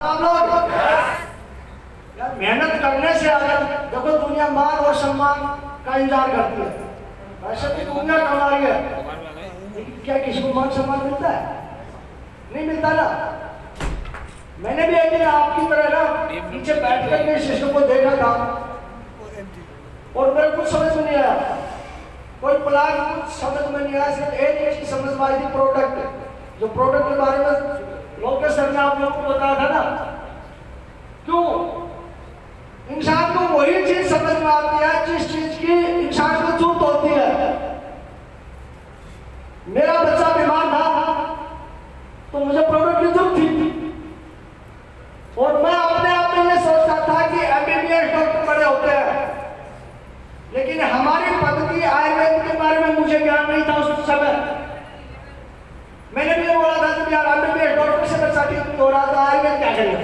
आप लोग यार मेहनत करने से अगर देखो दुनिया मान और सम्मान का इंतजार करती है, वैसे भी दुनिया कमा रही है, लेकिन क्या किसी को मान सम्मान मिलता है? नहीं मिलता ना। मैंने भी एक दिन आपकी तरह ना नीचे बैठ कर के शिष्यों को देखा था और मेरे कुछ समझ में नहीं आया, कोई प्लान कुछ समझ में नहीं आया। सिर्फ एक चीज समझ में आई थी, प्रोडक्ट। जो प्रोडक्ट के बारे में लोकेश सर ने आप लोगों को बताया था ना, क्यों इंसान को वही चीज समझ में आती है जिस चीज की इंसान को जरूरत होती है। मेरा बच्चा बीमार था तो मुझे प्रोडक्ट की जरूरत थी और मैं अपने आप में ये सोचता था कि एमबीबीएस डॉक्टर बड़े होते हैं, लेकिन हमारी पद्धति आयुर्वेद के बारे में मुझे ज्ञान नहीं था उस समय। मैंने भी बोला था कि यार एमबीबीएस डॉक्टर से बच्चा ठीक हो रहा था, आयुर्वेद क्या करेगा,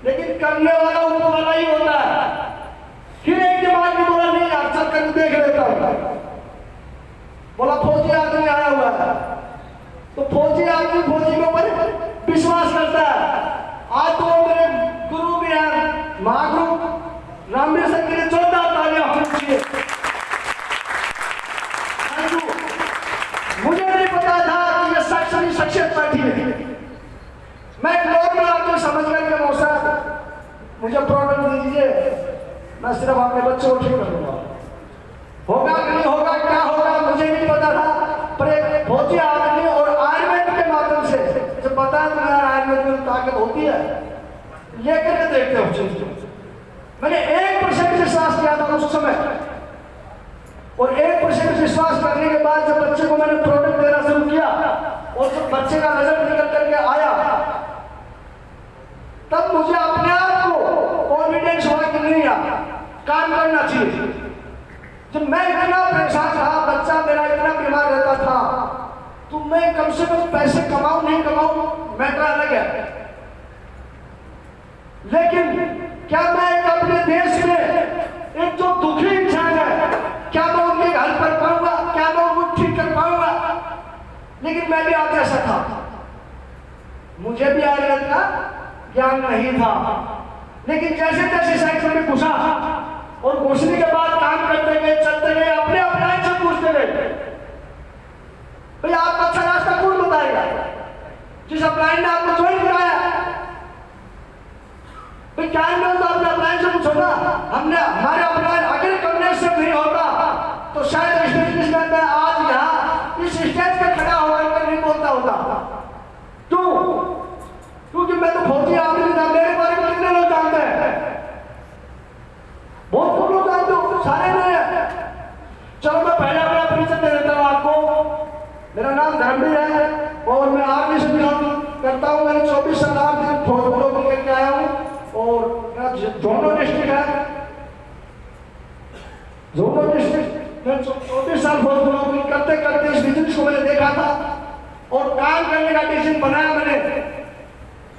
लेकिन करने वाला ऊपर वाला ही होता है। फिर एक दिमाग में बोला नहीं यार चल कर देख लेता हूं। बोला फौजी आदमी आया हुआ है, तो फौजी आदमी फौजी के ऊपर विश्वास करता है। आज तो मेरे गुरु भी हैं, महागुरु रामवीर सिंह के लिए जोरदार तालियां होनी चाहिए। मुझे नहीं पता था कि ये शख्सियत बैठी है। मैं नॉर्मल आदमी समझ करके मौसा मुझे प्रॉब्लम दीजिए, मैं सिर्फ अपने बच्चों को ठीक करूंगा। होगा कि नहीं होगा, क्या होगा मुझे नहीं पता था, पर एक फौजी आदमी और आयुर्वेद के माध्यम से जब बताया तो यार आयुर्वेद में ताकत होती है, ये करके देखते हो चीज को। मैंने 1% विश्वास किया था उस समय, और 1% विश्वास करने के बाद जब बच्चे को मैंने प्रोडक्ट देना शुरू किया और जब बच्चे का रिजल्ट निकल करके आया, तब मुझे अपने आप को कॉन्फिडेंस हुआ कि नहीं यार काम करना चाहिए। जब मैं इतना परेशान था, बच्चा मेरा इतना बीमार रहता था, तो मैं कम से कम पैसे कमाऊं नहीं कमाऊं मैटर अलग है, लेकिन क्या मैं अपने देश में एक जो दुखी इंसान है, क्या मैं उनके घर पर पाऊंगा, क्या मैं उनको ठीक कर पाऊंगा? लेकिन मैं भी आप जैसा था, मुझे भी आयुर्वेद का ज्ञान नहीं था, लेकिन जैसे तैसे साइकिल में घुसा और घुसने के बाद काम करते गए, चलते गए, अपने अपलाइन से पूछते गए भाई आपका अच्छा रास्ता कौन बताएगा? जिस अपलाइन ने आपको ज्वाइन कराया भाई क्या में तो अपने अपलाइन से पूछो ना। हमने हमारे अपलाइन अगर करने से नहीं होता तो शायद इस बिजनेस में मैं आज यहाँ इस स्टेज पे खड़ा होकर नहीं बोलता होता। क्यों? क्योंकि मैं तो फौजी आदमी था, मेरे बारे में कितने लोग जानते हैं? बहुत लोग जानते हो, सारे नहीं है। चलो मैं पहले अपना परिचय दे देता हूँ आपको। मेरा नाम धर्मवीर है और मैं आर्मी से बिलोंग करता हूँ। मैंने 24 साल आर्मी फौज करके आया हूँ और मेरा जोनो डिस्ट्रिक्ट है, जोनो डिस्ट्रिक्ट में 24 साल फौज करते करते इस बिजनेस को मैंने देखा था और काम करने का डिसीजन बनाया मैंने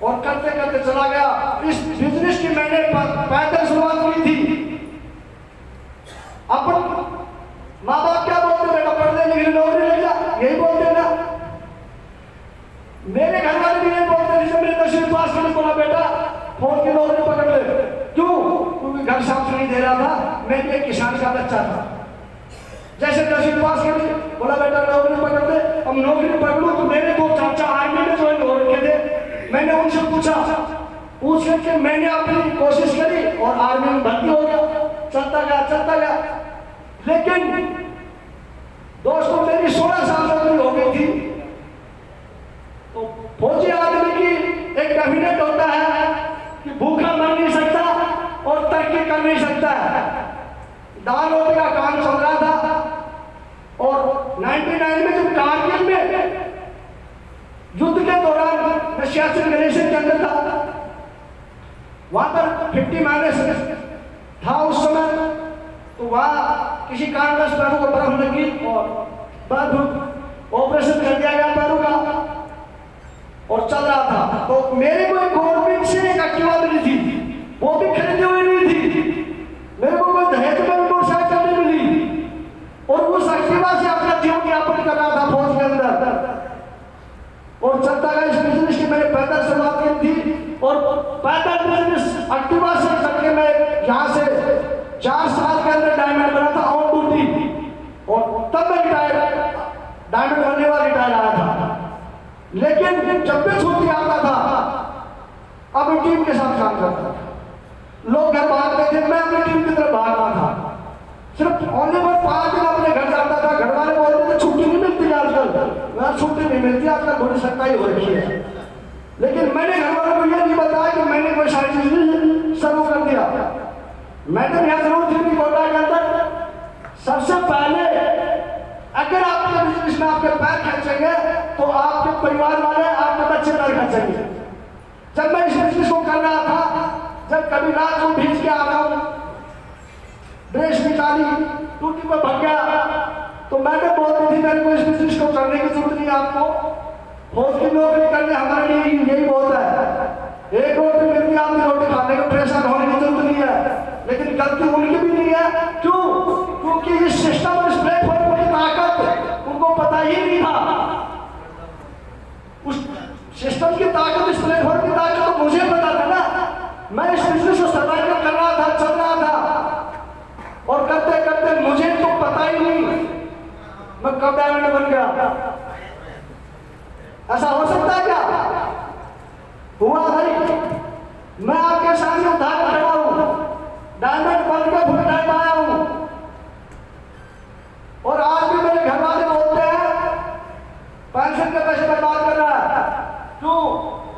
और करते करते चला गया। इस बिजनेस की मैंने पैदल शुरुआत की थी। अपन माँ बाप क्या बोलते, बेटा पढ़ने लिखने नौकरी लग जा, यही बोलते ना। मेरे घर वाले भी यही बोलते, जैसे मेरे 10वीं पास करने बोला बेटा फौज की नौकरी पकड़ ले। क्यों? क्योंकि घर साफ नहीं दे रहा था, मैं भी एक किसान का बच्चा था। जैसे 10वीं पास कर ली, बोला बेटा नौकरी पकड़ ले। अब नौकरी पकड़ू तो मेरे दो चाचा आर्मी में ज्वाइन हो रखे थे, मैंने उनसे पूछ करके मैंने अपनी कोशिश करी और आर्मी में भर्ती हो गया। चलता गया। लेकिन दोस्तों मेरी 16 साल नौकरी हो गई थी। तो फौजी आदमी की एक डेफिनेट होता है कि भूखा मर नहीं सकता और तरक्की कर नहीं सकता है। दाल रोटी का काम चल रहा था और 99 में जब कारगिल में युद्ध के दौरान मैं सियाचिन ग्लेशियर के अंदर था, वहां पर 50- था उस समय। तो वहां किसी कारणवश पैरों को बर्फ लगी और बर्फ ऑपरेशन कर दिया गया पैरों का और चल रहा था। तो मेरे को गवर्नमेंट से एक एक्टिवा मिली थी, वो भी खरीदी हुई नहीं थी। मेरे को कोई दहेज में मोटरसाइकिल नहीं मिली और उस एक्टिवा से अपना जीवन यापन कर रहा था फौज के अंदर और चलता गया। इस बिजनेस की मैंने पैदल शुरुआत की थी और पैदल बिजनेस एक्टिवा से करके मैं यहाँ से 4 साल के अंदर डायमंड बना था ऑन ड्यूटी, और तब मैं रिटायर डायमंड बनने वाला रिटायर आया था। लेकिन जब भी छुट्टी आता था अब टीम के साथ काम करता था। लोग घर भागते थे, मैं अपनी टीम की तरफ भागता था। सिर्फ ओनली बस 5 दिन अपने घर जाता था। घर वाले बोलते थे छुट्टी नहीं मिलती आजकल। यार छुट्टी नहीं मिलती आजकल, बड़ी सख्ताई हो रही है। लेकिन मैंने घर वालों को यह नहीं बताया कि मैंने कोई सारी चीज शुरू कर दिया। मैंने यहाँ जरूर थी कोटा के अंदर सबसे पहले अगर आपके बिजनेस में आपके पैर खर्चेंगे तो आपके परिवार वाले आपके बच्चे पैर खर्चेंगे। जब मैं इस बिजनेस को कर रहा था, जब कभी रात को भीज के आ रहा हूँ, ड्रेस निकाली, टूटी में भग गया, तो मैंने बोलती थी मेरे को इस बिजनेस को करने की जरूरत नहीं है। आपको फौज की नौकरी करने हमारे लिए यही बहुत है। एक रोटी मिलती है, आपकी रोटी खाने का परेशान होने की जरूरत नहीं है। लेकिन गलती उनकी भी नहीं है। क्यों? क्योंकि इस सिस्टम, इस प्लेटफॉर्म की ताकत उनको पता ही नहीं था। उस सिस्टम की ताकत, इस प्लेटफॉर्म की ताकत तो मुझे पता था ना। मैं इस बिजनेस को सर्वाइव कर रहा था, चल रहा था, और करते करते मुझे तो पता ही नहीं मैं कब डायमंड बन गया। ऐसा हो सकता है क्या? हुआ भाई। मैं आपके सामने उदाहरण खड़ा हूं, डायमंड बन के फुल टाइम आया हूं, और आज भी मेरे घर वाले बोलते हैं पेंशन के पैसे बर्बाद कर रहा है। क्यों?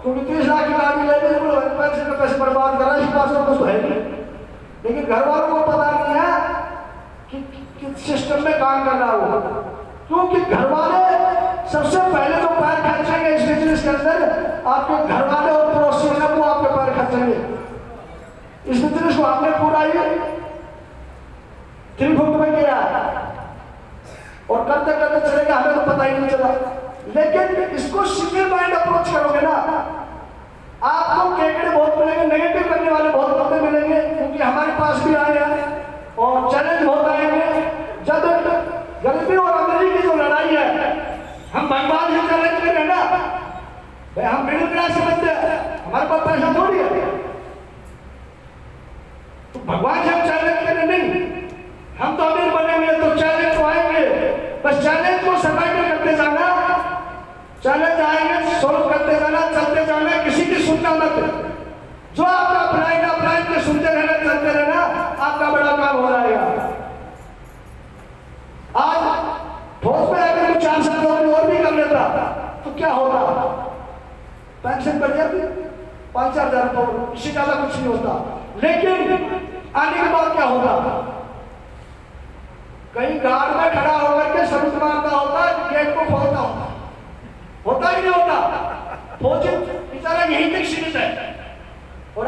क्योंकि 30 लाख की गाड़ी ले ली, पेंशन के पैसे बर्बाद कर रहा है, इसके पास कुछ तो है नहीं। लेकिन घर वालों को पता नहीं है कि किस सिस्टम में काम कर रहा हूं। क्योंकि घर वाले सबसे पहले जो पैर खर्चेंगे इस बिजनेस के अंदर, आपके घर वाले और पड़ोसी हैं वो आपके पैर खर्चेंगे। इस बिजनेस को आपने पूरा ही 3 फुट में किया, और करते करते चलेगा, हमें तो पता ही नहीं चला। लेकिन इसको सिंगल माइंड अप्रोच करोगे ना, आपको केकड़े बहुत मिलेंगे, नेगेटिव करने वाले बहुत बंदे मिलेंगे, क्योंकि हमारे पास भी आए हैं और चैलेंज बहुत आएंगे। जब गरीबी और अमीरी की जो लड़ाई है, हम भगवान से चैलेंज करें ना भाई, हम मिडिल क्लास से बंदे हैं, हमारे पास पैसा थोड़ी है, तो भगवान से हम चैलेंज करें नहीं। हम तो अमीर बनेंगे तो चैलेंज तो आएंगे, बस चैलेंज को सर्वाइव करते जाना, चैलेंज आएंगे सोल्व करते जाना, चलते जाना, किसी की सुनना मत। जो आपका अपलाइन के सुनते रहना, चलते रहना, आपका बड़ा काम हो जाएगा। आज फौज में अगर कुछ 4 साल और भी कर लेता तो क्या होता? पेंशन बढ़ जाती 5-4 हज़ार रुपये, इससे ज्यादा कुछ नहीं होता। लेकिन आने के बाद क्या होगा? कहीं गार्ड में खड़ा होकर के सर्विस मारता होता, गेट को खोलता होता ही नहीं होता। फौजी बेचारा यहीं तक सीमित है। और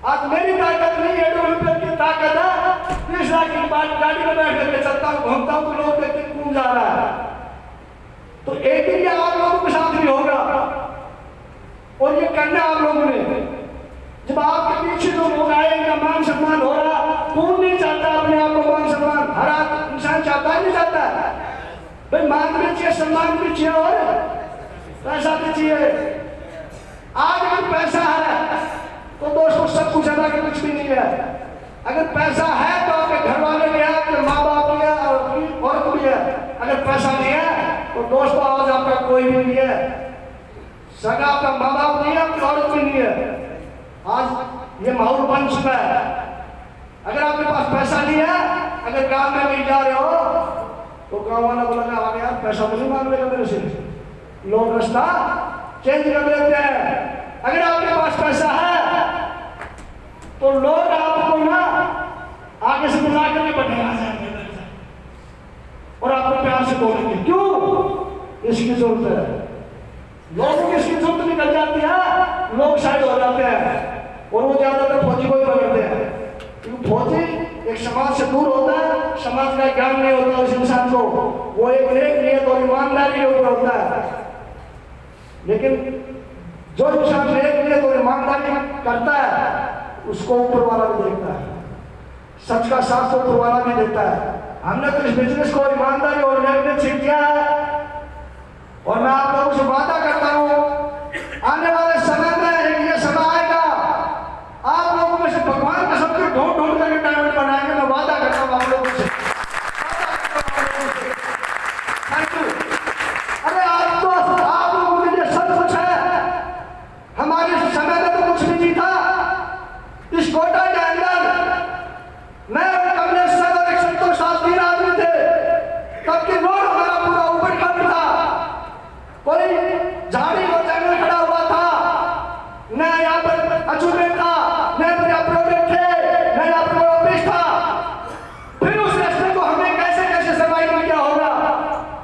आज मेरी ताकत नहीं है, ₹1 की ताकत है। 30 लाख की गाड़ी में बैठ करके चलता हूँ, घूमता हूँ, तो लोग देखते कौन जा रहा है, तो एक दिन आप लोगों के साथ भी होगा। और ये करना आप लोगों ने, जब आपके पीछे जो लोग आए, इनका मान सम्मान हो रहा, कौन नहीं चाहता अपने आप को मान सम्मान? हर इंसान चाहता है, नहीं चाहता है भाई? मान भी चाहिए, सम्मान भी चाहिए, और पैसा भी चाहिए। आज अगर पैसा है तो दोस्तों सब कुछ है, बाकी कुछ भी नहीं है। अगर पैसा है तो आपके घर वाले भी है, आपके माँ बाप भी है, और औरत भी है। अगर पैसा नहीं है तो दोस्तों आज आपका कोई भी नहीं है, सगा आपका माँ बाप नहीं है, आपकी औरत भी नहीं है। आज ये माहौल बन चुका है। अगर आपके पास पैसा नहीं है, अगर काम में नहीं जा रहे हो, तो गाँव वाला बोला आगे यार पैसा तो नहीं मांग लेगा मेरे से, लोग रास्ता चेंज कर लेते हैं। अगर आपके पास पैसा है तो लोग आपको ना आगे से बुला कर बैठा जाएंगे और आपको प्यार से बोलेंगे। क्यों? इसकी जरूरत है। लोगों की इसकी जरूरत निकल जाती है, लोग साइड हो जाते हैं, और वो ज्यादातर फौजी को ही पकड़ते हैं। क्योंकि फौजी एक समाज से दूर होता है, समाज का ज्ञान नहीं होता उस इंसान को, वो एक नेक नियत और ईमानदारी के ऊपर होता है। लेकिन जो इंसान नेक नियत और ईमानदारी करता है, उसको ऊपर वाला भी देखता है, सच का साथ को ऊपर वाला भी देता है। हमने तो इस बिजनेस को ईमानदारी और नेक नियत सीख दिया है, और मैं आप लोगों से वादा करता हूँ आने वाले समय में एक ये समय आएगा, आप लोगों में से भगवान का सबके ढूंढ ढूंढ करके डायमंड बनाएंगे। मैं वादा करता हूँ आप लोगों से। Thank you. अरे आप लोगों के लिए सब कुछ है। हमारे समय में तो कुछ भी नहीं था। इस कोटा के अंदर मैं और कमलेश सर और 107 साल 3 आदमी थे। तब की रोड हमारा पूरा ऊपर खड़ा था। कोई झाड़ी और जंगल खड़ा हुआ था, न यहाँ पर अचूबे था, न मेरा प्रोजेक्ट थे, न यहाँ पर ऑफिस था। फिर उस रास्ते को हमने कैसे कैसे सर्वाइव किया होगा।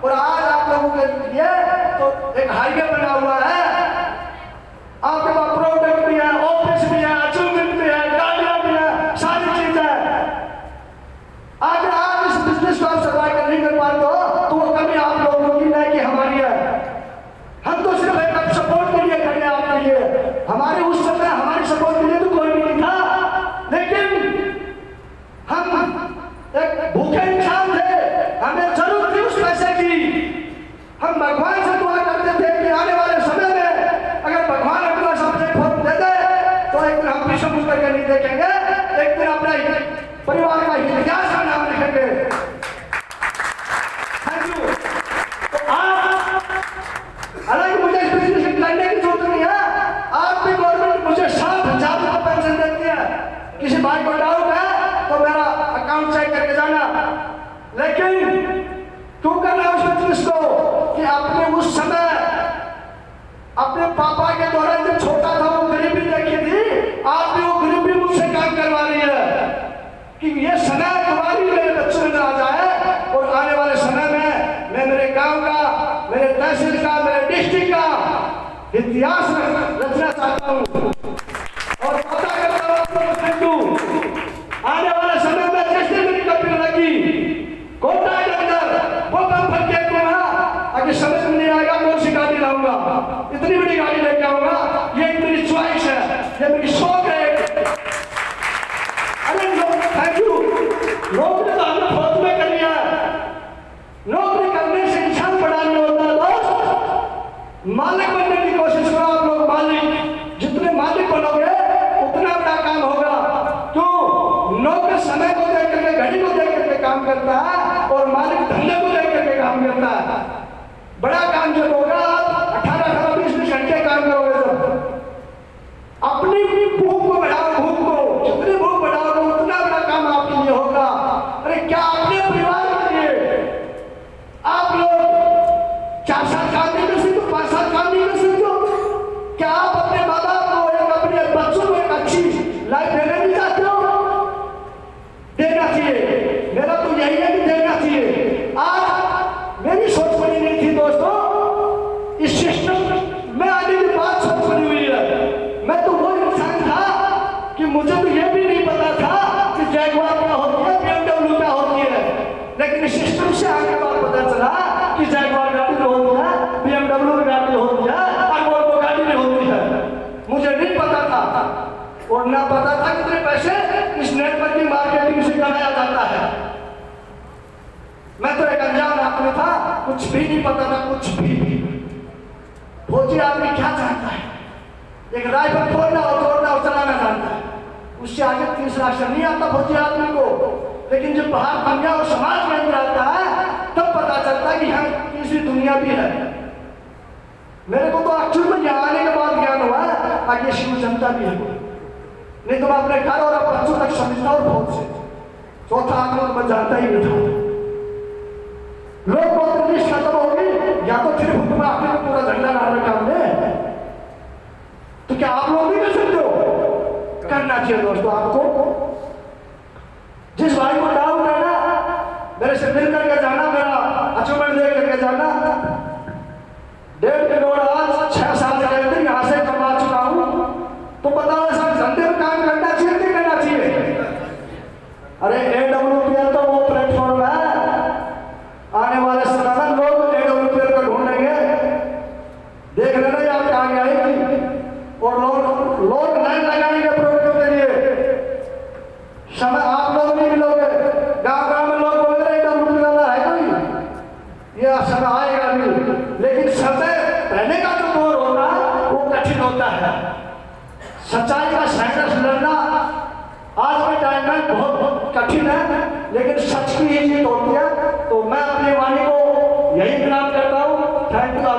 और आज आप लोगों के लिए तो एक हाईवे बना हुआ है। आपके पास प्रोडक्ट भी है, ऑफिस भी है, अचीवमेंट भी है, गाड़ियां भी है, सारी चीज है। अगर आप इस बिजनेस को आप सर्वाइव नहीं कर पाते हो तो वो कभी आप लोगों की नहीं कि हमारी है। हम तो सिर्फ एक सपोर्ट के लिए खड़े हैं आपके लिए। हमारे उस समय हमारी सपोर्ट के लिए तो कोई भी नहीं था, लेकिन हम एक भूखे इंसान थे, हमें जरूरत थी उस पैसे की। हम भगवान से दुआ करते थे कि आने वाले समय में अगर भगवान अपना सबसे फल दे दे तो एक दिन हम पीछे मुड़ करके नहीं देखेंगे, एक दिन अपना परिवार का इतिहास का नाम लिखेंगे। Thank you. तो आप हालांकि मुझे इस बिजनेस करने की जरूरत नहीं है। आपकी गवर्नमेंट मुझे 7,000 का पेंशन देती है। किसी भाई को डाउट है तो मेरा अकाउंट चेक करके जाना। लेकिन क्यों करना उस बिजनेस को कि आपने उस समय अपने पापा के द्वारा जब छोटा था वो गरीबी देखी थी, आज भी वो गरीबी मुझसे काम करवा रही है कि ये समय तुम्हारी मेरे बच्चों में आ जाए। और आने वाले समय में मैं मेरे गांव का, मेरे तहसील का, मेरे डिस्ट्रिक्ट का इतिहास रचना चाहता हूँ और पता करता हूँ। आने वाले समय में जैसे मेरी कंपनी लगी कोटा के अंदर वो कम फट के अगर समझ में नहीं आएगा कौन सी गाड़ी लाऊंगा, इतनी बड़ी गाड़ी लेके आऊंगा। ये मेरी चॉइस है, ये मेरी शौक है। अरे थैंक यू। नौकरी तो हमने फौज में कर लिया है। नौकरी करने से इंसान बड़ा नहीं होता है दोस्त। मालिक बनने की कोशिश करो आप लोग। मालिक जितने मालिक बनोगे उतना बड़ा काम होगा। क्यों? नौकर समय को देख करके, घड़ी को देख करके काम करता है और मालिक धंधे को देख करके काम करता है। बड़ा काम जब होगा 18 20 घंटे काम करोगे तो अपनी भूख को बढ़ाओ। भूख को जितनी भूख बढ़ाओगे उतना बड़ा काम आपके लिए होगा। अरे क्या अपने परिवार के लिए आप लोग 4 साल काम नहीं कर सकते, 5 साल काम नहीं कर सकते? क्या आप अपने माँ बाप को या अपने बच्चों को एक अच्छी लाइफ देना नहीं चाहते हो? देना चाहिए। मेरा तो यही है कि देना चाहिए। आज मेरी सोच बनी नहीं थी दोस्तों, इस सिस्टम में आने के बाद सोच बनी हुई है। मैं तो वो इंसान था कि मुझे तो ये भी नहीं पता था कि जैगुआर क्या होती है, BMW क्या होती है। लेकिन इस सिस्टम से आने के बाद पता चला कि जैगुआर गाड़ी भी होती है, BMW गाड़ी होती है और वोल्वो गाड़ी भी होती है। मुझे नहीं पता था और ना पता था कितने पैसे इस नेटवर्किंग मार्केटिंग से कमाया जाता है। मैं तो एक अनजान आदमी था, कुछ भी नहीं पता था, कुछ भी। फौजी आदमी क्या जानता है? एक राइफल फोड़ना और चलाना जानता है, उससे आगे तीसरा अक्षर नहीं आता फौजी आदमी को। लेकिन जब बाहर दुनिया और समाज में अंदर आता है तब पता चलता है कि यहाँ तीसरी दुनिया भी है। मेरे को तो एक्चुअल में यहाँ आने के बाद ज्ञान हुआ आगे शिव जनता भी है। नहीं तो मैं अपने घर और बच्चों तक समझता हूँ बहुत से। चौथा आंकड़ा तो मैं जानता ही नहीं था। लोग बहुत लिस्ट खत्म होगी या तो फिर हुक्म आपने को पूरा झंडा ला रखा हमने, तो क्या आप लोग नहीं कर सकते हो? करना चाहिए दोस्तों आपको। जिस भाई को डाउट है ना, मेरे से मिल करके जाना, मेरा अचीवमेंट देख करके जाना। 1.5 करोड़ आज 6 साल के अंदर यहाँ से कमा चुका हूँ, तो पता है सर धंधे में काम करना चाहिए नहीं करना चाहिए? अरे AWPL तो वो प्लेटफॉर्म है, आने वाले समय में लोग AWPL को ढूंढेंगे। देख लेना यहाँ पे आगे आएगी और लोग लाइन लगाएंगे प्रोडक्ट के लिए। समय आप लोग नहीं मिलोगे, गाँव गाँव में लोग बोल रहे AWPL वाला होता है। सच्चाई का संघर्ष लड़ना आज के टाइम में बहुत कठिन है, लेकिन सच की ही जीत होती है। तो मैं अपनी वाणी को यही विराम करता हूँ। Thank you.